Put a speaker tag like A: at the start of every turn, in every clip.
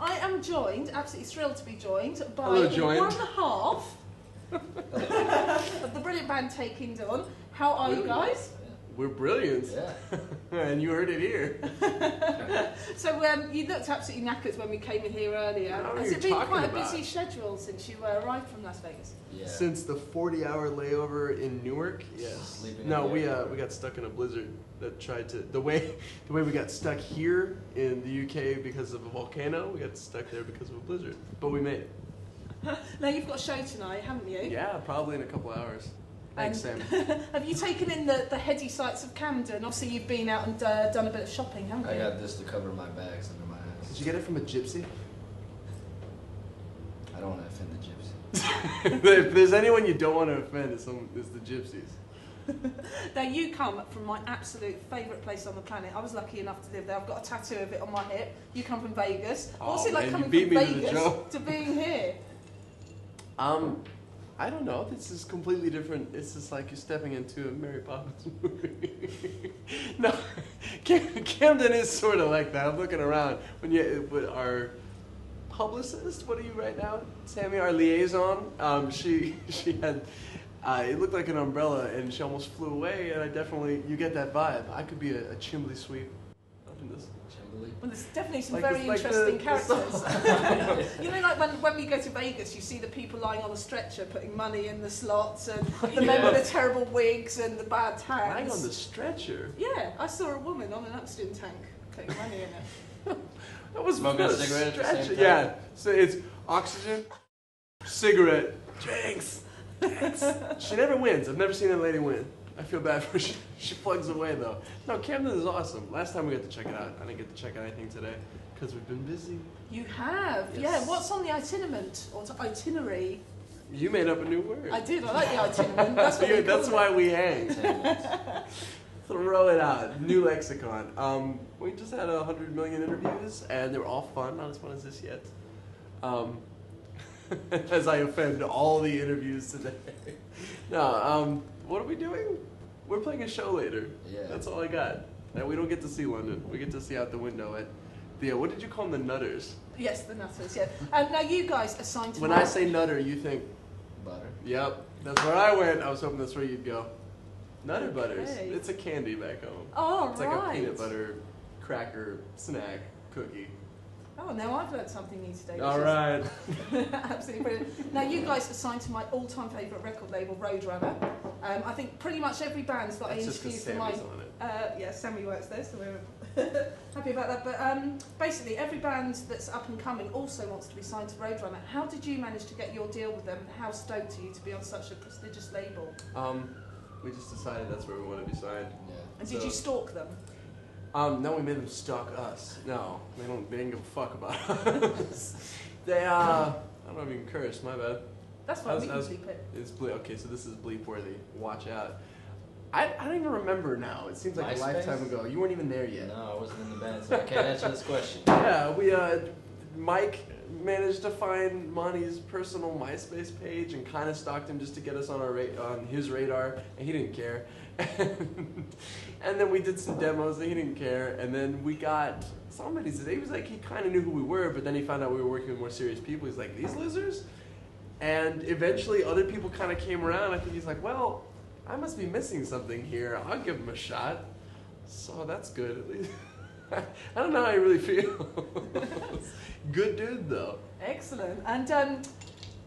A: I am joined, absolutely thrilled to be joined, by
B: Hello,
A: one half of the brilliant band Taking Dawn. How are you guys?
B: We're brilliant.
C: Yeah.
B: And you heard it here.
A: So you looked absolutely knackered when we came in here earlier. Has it been quite a busy schedule since you arrived from Las Vegas?
C: Yeah.
B: Since the 40-hour layover in Newark, yes. No, we got stuck in a blizzard that tried to the way we got stuck here in the UK because of a volcano. We got stuck there because of a blizzard, but we made it.
A: Now you've got a show tonight, haven't you?
B: Yeah, probably in a couple hours. Thanks, Sam.
A: Have you taken in the heady sights of Camden? Obviously, you've been out and done a bit of shopping, haven't you?
C: I got this to cover my bags under my eyes.
B: Did you get it from a gypsy?
C: I don't want to offend the gypsy.
B: If there's anyone you don't want to offend, it's the gypsies.
A: Now you come from my absolute favourite place on the planet. I was lucky enough to live there. I've got a tattoo of it on my hip. You come from Vegas. What's it like coming from Vegas to being here?
B: I don't know. This is completely different. It's just like you're stepping into a Mary Poppins movie. No, Camden is sort of like that. I'm looking around. With our publicist, what are you right now, Sammy? Our liaison. She had. It looked like an umbrella, and she almost flew away. And you get that vibe. I could be a chimney sweep up in this.
A: Well, there's definitely some very interesting characters. You know, like when we go to Vegas, you see the people lying on a stretcher putting money in the slots, and the men with the terrible wigs and the bad tags.
B: Lying on the stretcher?
A: Yeah, I saw a woman on an oxygen tank putting money in it.
B: That was
C: smoking a cigarette at the same time?
B: Yeah, so it's oxygen, cigarette, drinks. She never wins. I've never seen a lady win. I feel bad for her. She plugs away though. No, Camden is awesome. Last time we got to check it out. I didn't get to check out anything today because we've been busy.
A: You have?
B: Yes.
A: Yeah. What's on the itinerary?
B: You made up a new word.
A: I did. I like the itinerary. That's what
B: That's why we hang. Throw it out. New lexicon. We just had 100 million interviews and they were all fun. Not as fun as this yet. As I offend all the interviews today. No, what are we doing? We're playing a show later.
C: Yeah.
B: That's all I got. And we don't get to see London. We get to see out the window at the, what did you call them, the Nutters? Yes,
A: the Nutters, yeah. Now you guys assigned to
B: When I say Nutter, you think?
C: Butter.
B: Yep, that's where I went. I was hoping that's where you'd go. Nutter
A: Okay.
B: Butters. It's a candy back home.
A: Oh,
B: it's like a peanut butter cracker snack cookie.
A: Oh, now I've learned something new today.
B: All right.
A: Absolutely brilliant. Now you guys assigned to my all-time favourite record label, RoadRunner. I think pretty much every band that I interviewed for my... yeah, Sammy works there, so we're happy about that. But basically, every band that's up and coming also wants to be signed to RoadRunner. How did you manage to get your deal with them? How stoked are you to be on such a prestigious label?
B: We just decided that's where we want to be signed.
C: Yeah.
A: And did you stalk them?
B: No, we made them stalk us. No, they didn't give a fuck about us. They, I don't know if you can curse, my bad.
A: That's fine, we can bleep it.
B: It's bleep, okay, so this is bleep worthy. Watch out. I don't even remember now. It seems like a lifetime ago. You weren't even there yet.
C: No, I wasn't in the band, so I can't answer this question.
B: Yeah, Mike managed to find Monty's personal MySpace page and kind of stalked him just to get us on on his radar, and he didn't care. And then we did some demos and he didn't care, and then we got somebody today. He was like, he kind of knew who we were, but then he found out we were working with more serious people. He's like, these losers? And eventually other people kind of came around. I think he's like, well, I must be missing something here. I'll give him a shot. So that's good, at least. I don't know how you really feel. Good dude, though.
A: Excellent. And,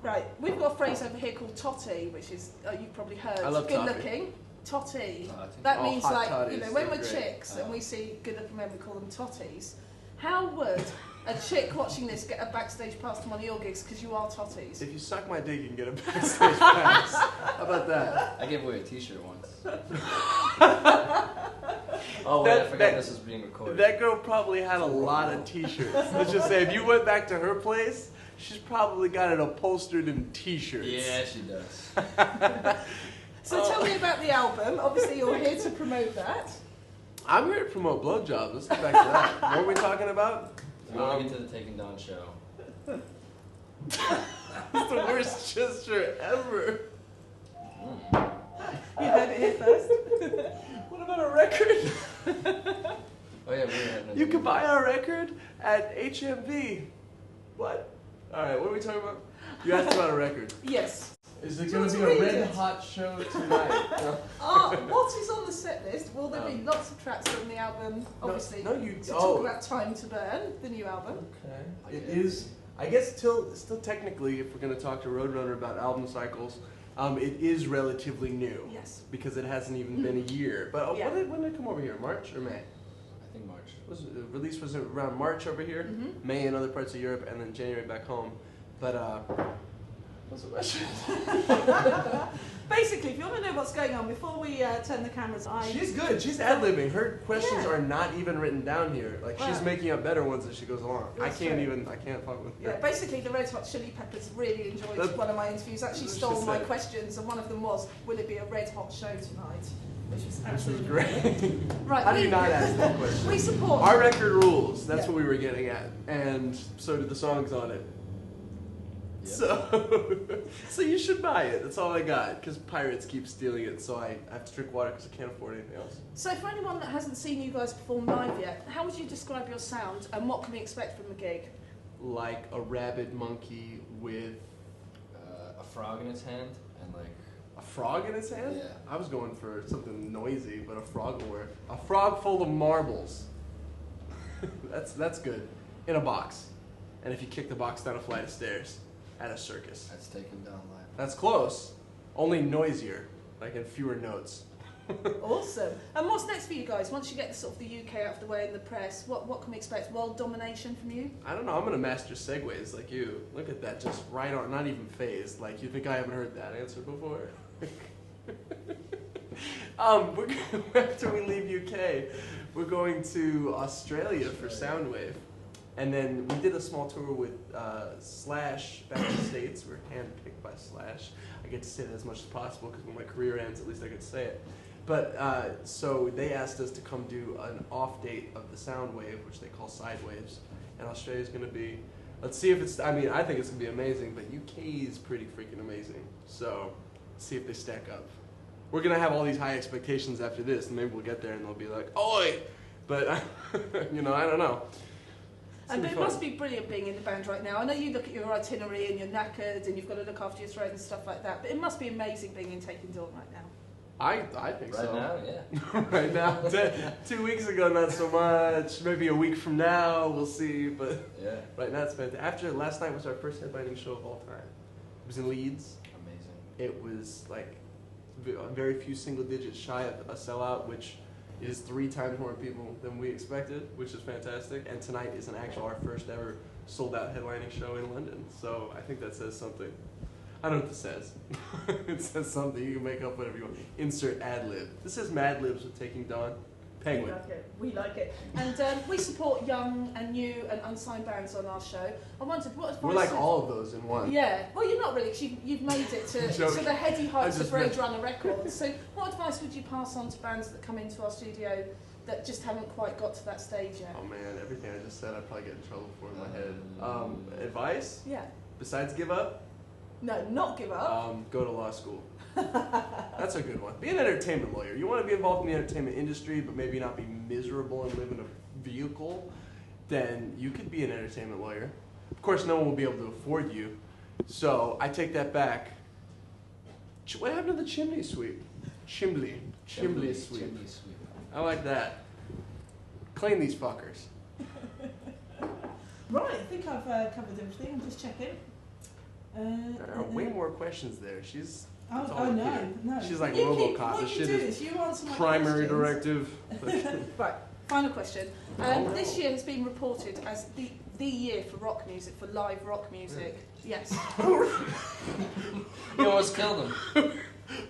A: right, we've got a phrase over here called totty, which is, you've probably heard.
B: I love
A: good
B: toffee.
A: Looking. Totty. That means like,
B: toddies,
A: you know, when we're
B: great.
A: chicks and we see good looking men, we call them totties. How would a chick watching this get a backstage pass to one of your gigs because you are totties?
B: If you suck my dick, you can get a backstage pass. How about that?
C: I gave away a t-shirt once. Oh wait, I forgot this was being recorded.
B: That girl probably had a lot of t-shirts. Let's just say, if you went back to her place, she's probably got it upholstered in t-shirts.
C: Yeah, she does.
A: So tell me about the album. Obviously, you're here to promote that.
B: I'm here to promote blowjobs. Let's get back to that. What are we talking about?
C: We want to get to the Taking Dawn show.
B: It's the worst gesture ever.
A: You heard it here first.
B: What about a record?
C: Oh yeah, we had
B: You can buy our record at HMV. What? All right, what are we talking about? You asked about a record.
A: Yes.
B: Is it going to be a red hot show tonight?
A: What is on the set list? Will there be lots of tracks from the album? Obviously, to talk about Time to Burn, the new album.
B: Okay. It is, I guess, still technically, if we're going to talk to RoadRunner about album cycles, it is relatively new.
A: Yes.
B: Because it hasn't even been a year. But when did it come over here? March or May?
C: I think March.
B: The release was around March over here, May in other parts of Europe, and then January back home. But, what's the question?
A: Basically, if you want to know what's going on, before we turn the cameras on...
B: She's good. She's ad-libbing. Her questions are not even written down here. Like, she's making up better ones as she goes along. I can't fuck with her.
A: Yeah, basically, the Red Hot Chili Peppers really enjoyed one of my interviews. Actually stole my questions, and one of them was, will it be a red hot show tonight? Which was absolutely
B: great.
A: Right,
B: how do you not ask that question?
A: We support...
B: Our record rules. That's what we were getting at. And so do the songs on it. Yep. So you should buy it. That's all I got. Because pirates keep stealing it, so I have to drink water because I can't afford anything else.
A: So for anyone that hasn't seen you guys perform live yet, how would you describe your sound and what can we expect from the gig?
B: Like a rabid monkey with...
C: a frog in its hand and like...
B: A frog in its hand?
C: Yeah.
B: I was going for something noisy, but a frog will work. A frog full of marbles. That's good. In a box. And if you kick the box down a flight of stairs. At a circus.
C: That's taken down live.
B: That's close. Only noisier, like in fewer notes.
A: Awesome. And what's next for you guys? Once you get sort of the UK out of the way in the press, what can we expect? World domination from you?
B: I don't know. I'm going to master segues like you. Look at that. Just right on. Not even phased. Like, you think I haven't heard that answer before? After we leave UK, we're going to Australia for Soundwave. And then we did a small tour with Slash back in the States. We're handpicked by Slash. I get to say that as much as possible because when my career ends, at least I get to say it. But so they asked us to come do an off date of the Soundwave, which they call Sidewaves. And Australia's going to be, let's see if it's, I mean, I think it's going to be amazing, but UK is pretty freaking amazing. So see if they stack up. We're going to have all these high expectations after this, and maybe we'll get there and they'll be like, oi! But, you know, I don't know.
A: And it must be brilliant being in the band right now. I know you look at your itinerary and you're knackered and you've got to look after your throat and stuff like that, but it must be amazing being in Taking Dawn right now.
B: I think so.
C: Right now, yeah.
B: Right now. 2 weeks ago, not so much. Maybe a week from now, we'll see. But right now, it's fantastic. After last night was our first headlining show of all time. It was in Leeds.
C: Amazing.
B: It was like very few single digits shy of a sellout, which is 3 times more people than we expected, which is fantastic. And tonight is our first ever sold out headlining show in London. So I think that says something. I don't know what this says. It says something. You can make up whatever you want. Insert ad lib. This says Mad Libs with Taking Dawn. Penguin.
A: We like it. And we support young and new and unsigned bands on our show. I wondered what advice...
B: We're like all of those in one.
A: Yeah. Well, you're not really, because you've made it to the heady heights of RoadRunner Records. So what advice would you pass on to bands that come into our studio that just haven't quite got to that stage yet?
B: Oh man, everything I just said I'd probably get in trouble for in my head. Advice?
A: Yeah.
B: Besides give up?
A: No, not give up.
B: Go to law school. That's a good one. Be an entertainment lawyer. You want to be involved in the entertainment industry, but maybe not be miserable and live in a vehicle, then you could be an entertainment lawyer. Of course, no one will be able to afford you. So I take that back. What happened to the chimney sweep? Chimney sweep. I like that. Clean these fuckers.
A: Right, I think I've covered everything. I'm just checking.
B: There are way more questions there. She's...
A: no.
B: She's like RoboCop. This shit is primary directive.
A: Right, final question. This year has been reported as the year for rock music, for live rock music. Yes.
C: You almost killed him.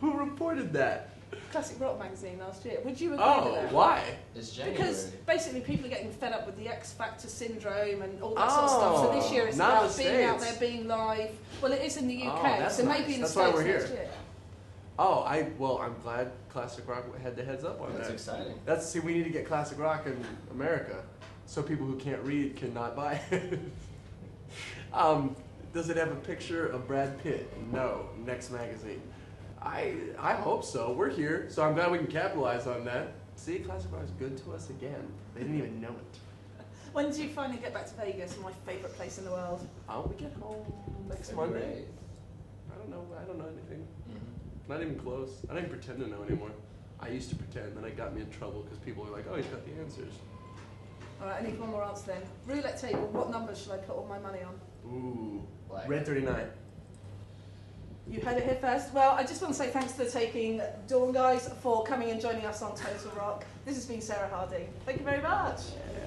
B: Who reported that?
A: Classic Rock magazine last year. Would you agree with that?
B: Why?
C: It's January.
A: Because basically people are getting fed up with the X Factor syndrome and all that sort of stuff. So this year it's about being out there, being live. Well, it is in the UK, so maybe in the States
B: we're here.
A: next year.
B: I'm glad Classic Rock had the heads up on that.
C: That's exciting.
B: See, we need to get Classic Rock in America, so people who can't read cannot buy it. Does it have a picture of Brad Pitt? No. Next magazine. I hope so. We're here, so I'm glad we can capitalize on that. See, Classic Rock is good to us again. They didn't even know it.
A: When do you finally get back to Vegas, my favourite place in the world?
B: We get home next Monday. I don't know anything. Not even close. I don't even pretend to know anymore. I used to pretend, then it got me in trouble because people were like, oh, he's got the answers.
A: Alright, I need one more answer then. Roulette table, what numbers should I put all my money on?
B: Ooh,
C: Black.
B: red 39.
A: You heard it here first. Well, I just want to say thanks to the Taking Dawn guys for coming and joining us on Total Rock. This has been Sara Harding. Thank you very much.
B: Yeah.